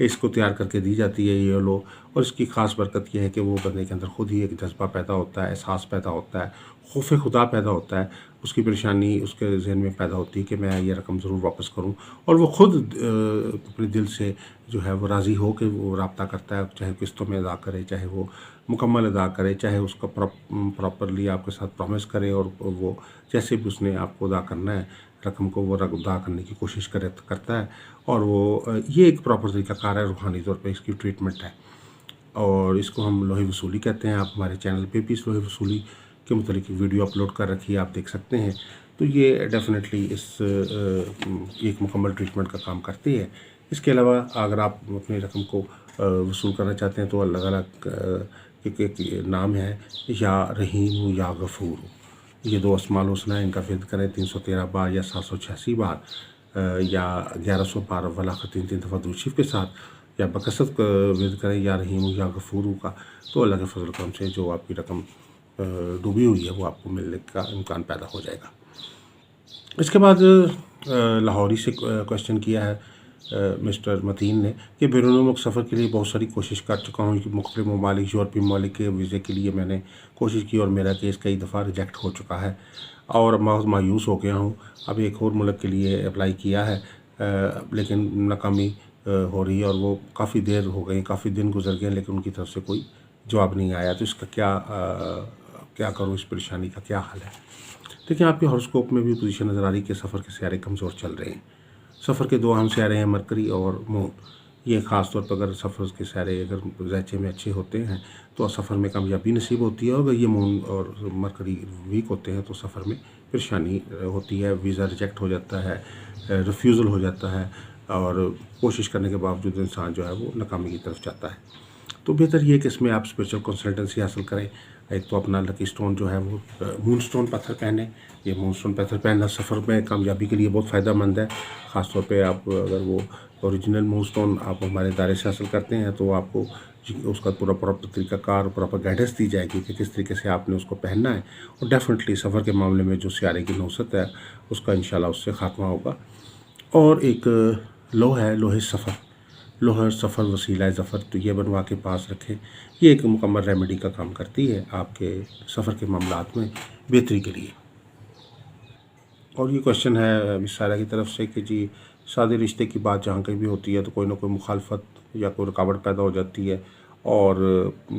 اس کو تیار کر کے دی جاتی ہے یہ لو، اور اس کی خاص برکت یہ ہے کہ وہ بندے کے اندر خود ہی ایک جذبہ پیدا ہوتا ہے، احساس پیدا ہوتا ہے، خوف خدا پیدا ہوتا ہے، اس کی پریشانی اس کے ذہن میں پیدا ہوتی ہے کہ میں یہ رقم ضرور واپس کروں، اور وہ خود اپنے دل سے جو ہے وہ راضی ہو کے وہ رابطہ کرتا ہے، چاہے قسطوں میں ادا کرے، چاہے وہ مکمل ادا کرے، چاہے اس کا پراپرلی آپ کے ساتھ پرومس کرے، اور وہ جیسے بھی اس نے آپ کو ادا کرنا ہے رقم کو وہ ادا کرنے کی کوشش کرتا ہے، اور وہ یہ ایک پراپر طریقہ کار ہے، روحانی طور پہ اس کی ٹریٹمنٹ ہے، اور اس کو ہم لوہے وصولی کہتے ہیں۔ آپ ہمارے چینل پہ بھی اس لوہے وصولی کے متعلق ویڈیو اپلوڈ کر رکھی ہے، آپ دیکھ سکتے ہیں۔ تو یہ ڈیفینیٹلی اس ایک مکمل ٹریٹمنٹ کا کام کرتی ہے۔ اس کے علاوہ اگر آپ اپنی رقم کو وصول کرنا چاہتے ہیں تو اللہ تعالیٰ کے نام ہے یا رحیم یا غفور، یہ 2 اسماء الحسنی ہیں، ان کا ورد کریں 313 بار یا 786 بار، یا 1112 ولاخ 3 دفعہ درود شریف کے ساتھ، یا بکثرت ورد کریں یا رحیم یا غفور کا، تو اللہ کے فضل و کرم سے جو آپ کی رقم ڈوبی ہوئی ہے وہ آپ کو ملنے کا امکان پیدا ہو جائے گا۔ اس کے بعد لاہوری سے کویشچن کیا ہے مسٹر متین نے کہ بیرون ملک سفر کے لیے بہت ساری کوشش کر چکا ہوں، مختلف ممالک، یورپی ممالک کے ویزے کے لیے میں نے کوشش کی اور میرا کیس کئی دفعہ ریجیکٹ ہو چکا ہے اور بہت مایوس ہو گیا ہوں۔ اب ایک اور ملک کے لیے اپلائی کیا ہے، لیکن ناکامی ہو رہی ہے، اور وہ کافی دیر ہو گئی، کافی دن گزر گئے، لیکن ان کی طرف سے کوئی جواب نہیں آیا۔ تو اس کا کیا کروں، اس پریشانی کا کیا حل ہے؟ دیکھیں، آپ کے ہاروسکوپ میں بھی پوزیشن نظر آ رہی کہ سفر کے سیارے کمزور چل رہے ہیں۔ سفر کے 2 اہم سیارے ہیں، مرکری اور مون۔ یہ خاص طور پر اگر سفر کے سیارے اگر ذائچے میں اچھے ہوتے ہیں تو سفر میں کامیابی نصیب ہوتی ہے، اور اگر یہ مون اور مرکری ویک ہوتے ہیں تو سفر میں پریشانی ہوتی ہے، ویزا ریجیکٹ ہو جاتا ہے، ریفیوزل ہو جاتا ہے، اور کوشش کرنے کے باوجود انسان جو ہے وہ ناکامی کی طرف جاتا ہے۔ تو بہتر یہ کہ اس میں آپ اسپریچول کنسلٹنسی حاصل کریں۔ ایک تو اپنا لکی سٹون جو ہے وہ مون سٹون پتھر پہنیں۔ یہ مون سٹون پتھر پہننا سفر میں کامیابی کے لیے بہت فائدہ مند ہے، خاص طور پہ آپ اگر وہ اوریجنل مون سٹون آپ ہمارے ادارے سے حاصل کرتے ہیں تو آپ کو اس کا پورا طریقہ کار، پراپر گائیڈنس دی جائے گی کہ کس طریقے سے آپ نے اس کو پہننا ہے، اور ڈیفینیٹلی سفر کے معاملے میں جو سیارے کی نحوست ہے اس کا انشاءاللہ اس سے خاتمہ ہوگا۔ اور ایک لو ہے، لوہے سفر، لوہے سفر وسیلہ ظفر، تو یہ بنوا کے پاس رکھیں۔ یہ ایک مکمل ریمیڈی کا کام کرتی ہے آپ کے سفر کے معاملات میں بہتری کے لیے۔ اور یہ کویشچن ہے مس سائرہ کی طرف سے کہ جی شادی رشتے کی بات جہاں کہیں بھی ہوتی ہے تو کوئی نہ کوئی مخالفت یا کوئی رکاوٹ پیدا ہو جاتی ہے، اور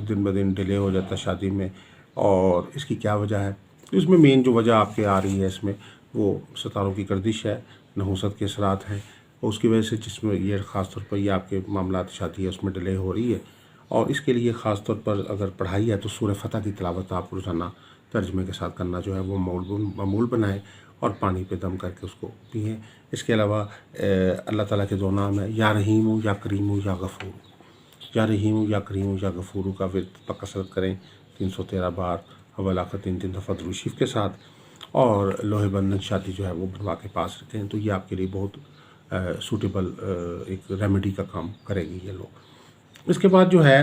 دن بدن ڈیلے ہو جاتا ہے شادی میں، اور اس کی کیا وجہ ہے؟ اس میں مین جو وجہ آپ کے آ رہی ہے اس میں وہ ستاروں کی گردش ہے، نحوست کے اثرات ہیں، اور اس کی وجہ سے جس میں یہ خاص طور پر یہ آپ کے معاملات شادی ہے اس میں ڈیلے ہو رہی ہے۔ اور اس کے لیے خاص طور پر اگر پڑھائی ہے تو سورہ فتح کی تلاوت آپ روزانہ ترجمے کے ساتھ کرنا جو ہے وہ معمول بنائیں، اور پانی پہ دم کر کے اس کو پئیں۔ اس کے علاوہ اللہ تعالیٰ کے 2 نام ہیں، یا رحیم یا کریم یا غفور، یا رحیم یا کریم یا غفور کا ورد بکثرت کریں 313 بار، اول آخر 3 دفعہ درود شریف کے ساتھ، اور لوہے بندھن شادی جو ہے وہ بنوا کے پاس رکھیں۔ تو یہ آپ کے لیے بہت سوٹیبل ایک ریمیڈی کا کام کرے گی یہ لوگ۔ اس کے بعد جو ہے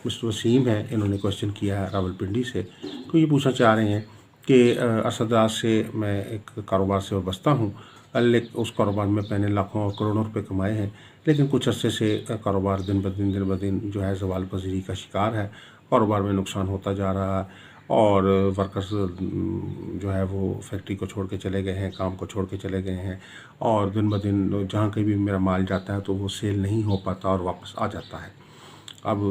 مسٹر وسیم ہے، انہوں نے کویشچن کیا ہے راول پنڈی سے، تو یہ پوچھنا چاہ رہے ہیں کہ اسدراج سے میں ایک کاروبار سے وابستہ ہوں، اس کاروبار میں میں نے لاکھوں اور کروڑوں روپے کمائے ہیں، لیکن کچھ عرصے سے کاروبار دن بدن جو ہے زوال پذیری کا شکار ہے، کاروبار میں نقصان ہوتا جا رہا ہے، اور ورکرز جو ہے وہ فیکٹری کو چھوڑ کے چلے گئے ہیں، کام کو چھوڑ کے چلے گئے ہیں، اور دن بدن جہاں کہیں بھی میرا مال جاتا ہے تو وہ سیل نہیں ہو پاتا اور واپس آ جاتا ہے۔ اب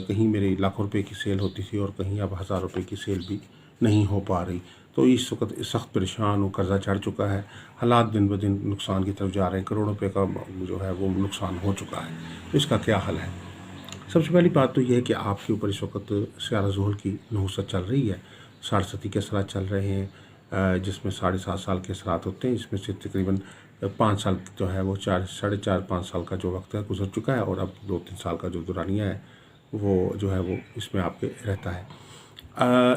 کہیں میری لاکھوں روپے کی سیل ہوتی تھی اور کہیں اب 1000 روپے کی سیل بھی نہیں ہو پا رہی، تو اس وقت سخت پریشان ہوں، قرضہ چڑھ چکا ہے، حالات دن بدن نقصان کی طرف جا رہے ہیں، کروڑوں روپے کا جو ہے وہ نقصان ہو چکا ہے، تو اس کا کیا حل ہے؟ سب سے پہلی بات تو یہ ہے کہ آپ کے اوپر اس وقت سیارہ زحل کی نحوست چل رہی ہے، 67 کے اثرات چل رہے ہیں، جس میں 7.5 سال کے اثرات ہوتے ہیں، جس میں سے تقریباً 5 سال جو ہے وہ 4.5 سال کا جو وقت ہے گزر چکا ہے، اور اب 2-3 سال کا جو دورانیہ ہے وہ جو ہے وہ اس میں آپ کے رہتا ہے۔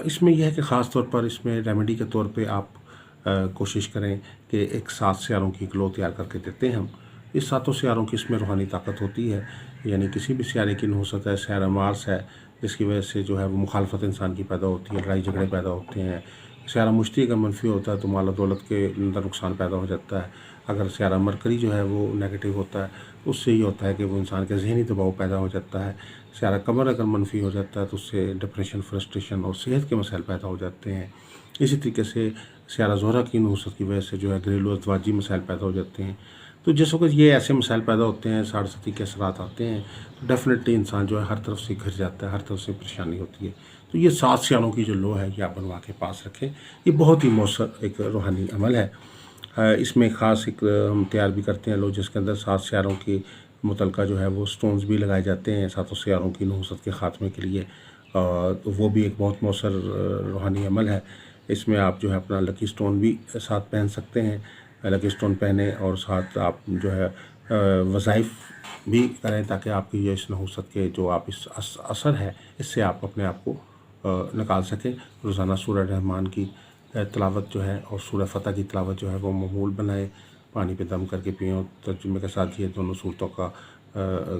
اس میں یہ ہے کہ خاص طور پر اس میں ریمیڈی کے طور پہ آپ کوشش کریں کہ ایک 7 سیاروں کی گلو تیار کر کے دیتے ہیں ہم۔ اس 7 سیاروں کی اس میں روحانی طاقت ہوتی ہے، یعنی کسی بھی سیارے کی نحوست ہے، سیارہ مارس ہے، جس کی وجہ سے جو ہے وہ مخالفت انسان کی پیدا ہوتی ہے، لڑائی جھگڑے پیدا ہوتے ہیں۔ سیارہ مشتری اگر منفی ہوتا ہے تو مال و دولت کے اندر نقصان پیدا ہو جاتا ہے، اگر سیارہ مرکری جو ہے وہ نیگیٹو ہوتا ہے تو اس سے یہ ہوتا ہے کہ وہ انسان کے ذہنی دباؤ پیدا ہو جاتا ہے. سیارہ قمر اگر منفی ہو جاتا ہے تو اس سے ڈپریشن، فرسٹریشن اور صحت کے مسائل پیدا ہو جاتے ہیں. اسی طریقے سے سیارہ زہرہ کی نحوست کی وجہ سے جو ہے گھریلو ازدواجی مسائل پیدا ہو جاتے ہیں. تو جس وقت یہ ایسے مسائل پیدا ہوتے ہیں، ساڑھ ستی کے اثرات آتے ہیں، تو ڈیفینیٹلی انسان جو ہے ہر طرف سے گھر جاتا ہے، ہر طرف سے پریشانی ہوتی ہے. تو یہ 7 سیاروں کی جو لو ہے یہ آپ بنوا کے پاس رکھیں. یہ بہت ہی مؤثر ایک روحانی عمل ہے. اس میں خاص ایک ہم تیار بھی کرتے ہیں لو، جس کے اندر 7 سیاروں کی متعلقہ جو ہے وہ سٹونز بھی لگائے جاتے ہیں 7 سیاروں کی نحوست کے خاتمے کے لیے. تو وہ بھی ایک بہت مؤثر روحانی عمل ہے. اس میں آپ جو ہے اپنا لکی سٹون بھی ساتھ پہن سکتے ہیں. لکی سٹون پہنیں اور ساتھ آپ جو ہے وظائف بھی کریں تاکہ آپ کی یہ اس نحوست کے جو آپ اس اثر ہے اس سے آپ اپنے آپ کو نکال سکیں. روزانہ سورہ رحمان کی تلاوت جو ہے اور سورہ فتح کی تلاوت جو ہے وہ معمول بنائیں. پانی پہ دم کر کے پئیں اور ترجمے کے ساتھ یہ دونوں صورتوں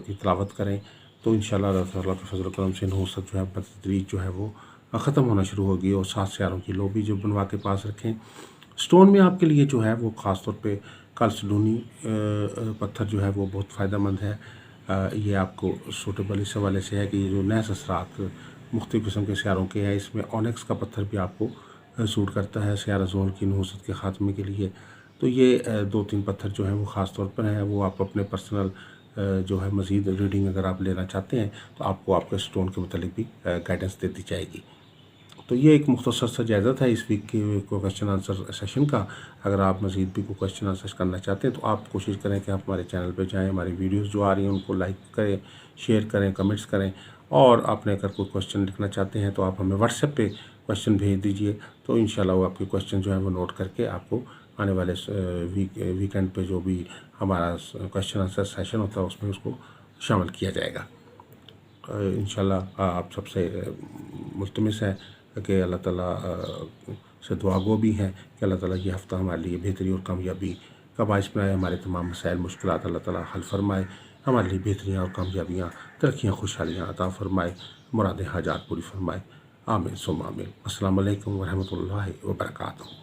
کی تلاوت کریں تو انشاءاللہ اللہ تعالیٰ کے فضل و کرم سے نحوست جو ہے بتدریج جو ہے وہ ختم ہونا شروع ہوگی. اور 7 سیاروں کی لو بھی جو بنوا کے پاس رکھیں. سٹون میں آپ کے لیے جو ہے وہ خاص طور پہ کالسیڈونی پتھر جو ہے وہ بہت فائدہ مند ہے. یہ آپ کو سوٹیبل اس حوالے سے ہے کہ یہ جو نیس اثرات مختلف قسم کے سیاروں کے ہیں اس میں اونکس کا پتھر بھی آپ کو سوٹ کرتا ہے سیارہ زحل کی نحوست کے خاتمے کے لیے. تو یہ 2-3 پتھر جو ہیں وہ خاص طور پر ہیں. وہ آپ اپنے پرسنل جو ہے مزید ریڈنگ اگر آپ لینا چاہتے ہیں تو آپ کو آپ کے سٹون کے متعلق بھی گائیڈنس دے دی جائے گی. تو یہ ایک مختصر سا جائزہ تھا اس ویک کے کوشچن آنسر سیشن کا. اگر آپ مزید بھی کوئی کوشچن آنسر کرنا چاہتے ہیں تو آپ کوشش کریں کہ آپ ہمارے چینل پہ جائیں، ہماری ویڈیوز جو آ رہی ہیں ان کو لائک کریں، شیئر کریں، کمنٹس کریں. اور آپ نے اگر کوئی کوشچن لکھنا چاہتے ہیں تو آپ ہمیں واٹس ایپ پہ کوشچن بھیج دیجئے تو انشاءاللہ وہ آپ کے کوشچن جو ہیں وہ نوٹ کر کے آپ کو آنے والے ویکینڈ پہ جو بھی ہمارا کوشچن آنسر سیشن ہوتا ہے اس میں اس کو شامل کیا جائے گا. انشاءاللہ آپ سب سے ملتمس ہے کہ اللہ تعالیٰ سے دعا گو بھی ہیں کہ اللہ تعالیٰ یہ ہفتہ ہمارے لیے بہتری اور کامیابی کا باعث بنائے. ہمارے تمام مسائل مشکلات اللہ تعالیٰ حل فرمائے. ہمارے لیے بہتریاں اور کامیابیاں، ترقیاں، خوشحالیاں عطا فرمائے. مراد حاجات پوری فرمائے. آمین ثم آمین. السلام علیکم ورحمۃ اللہ وبرکاتہ.